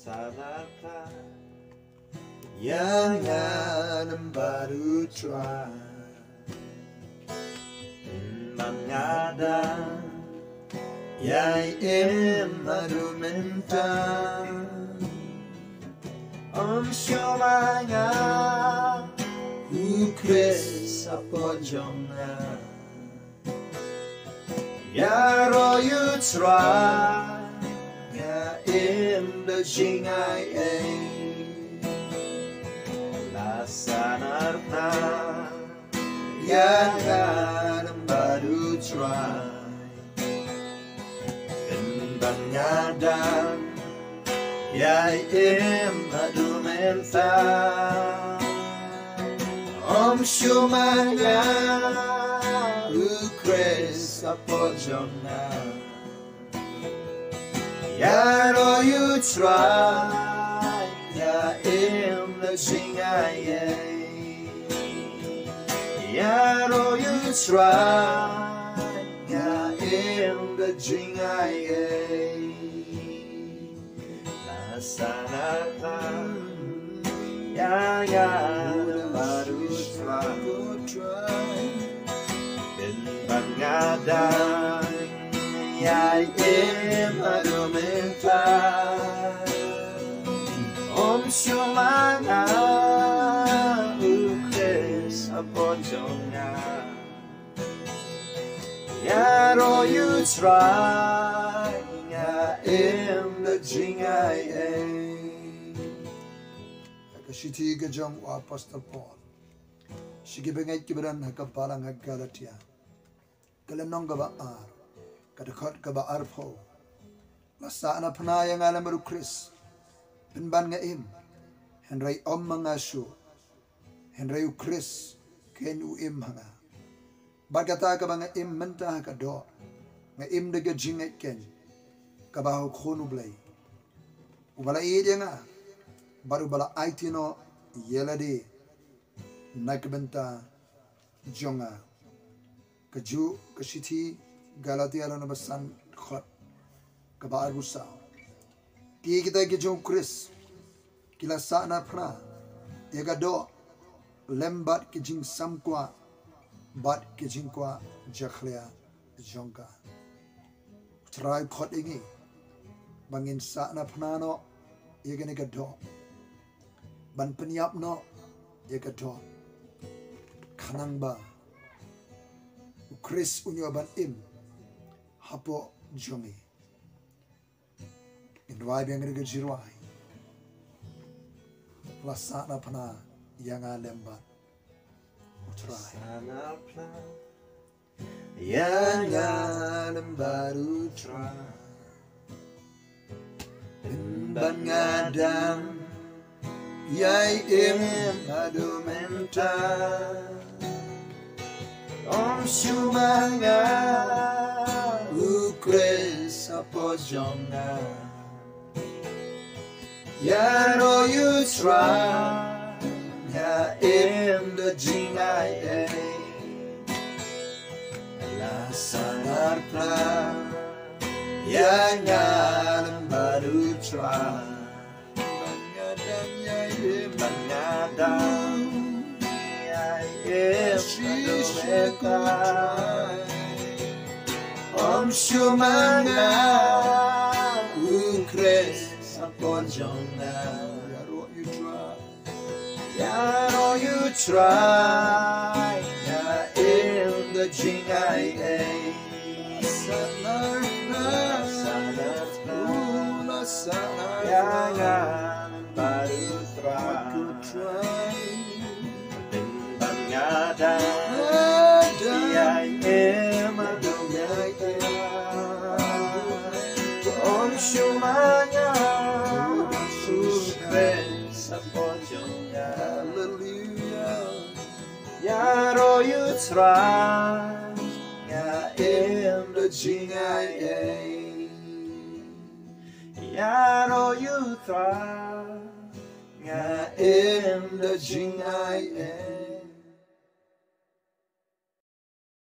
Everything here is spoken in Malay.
sahnarphna yang baru try mengadang ieit mynta Umlong U Khrist jong U try jingngeit sahnarphna yang baru try pynban ieit mynta Umlong U Khrist jong U try jingngeit U try jingngeit sahnarphna yang baru try pynban ieit mynta Umlong U Khrist jong U try jingngeit Kasiti ke jong Apostle Paul sige bengait kibaran hakapalang Galatia kalenong kaba kadakot kaba arpo sahnarphna yang alam U Khrist pynban hynrei mga shuh hynrei U Khrist keiñ hanga bagata ka bang mynta ka do de jingngeit keiñ kaba U Khun U Blei ubala dia nga baru bala aiti no lade bynta jonga kaju kasiti Galatia no basan khot kaba arbusa ti kita ke U Khrist kila sahnarphna yaga do lembat ke jing samkwa bat ke jingkwa jakhlia jongka tribe khot ingi bangin sahnarphna no yaga ne do ban penyap no yaga do kanang ba U Khrist unyo ban hapo jongi indwai bang rega jirwai la sahnarphna yang lembat sahnarphna yang baru try pynban ieit mynta Umlong U Khrist jong U try jingngeit sahnarphna yang baru try mengadang ieit mynta Umlong U Khrist jong U try jingngeit sahnarphna yang baru try pynban ieit mynta Umlong U Khrist jong U try jingngeit U try jingngeit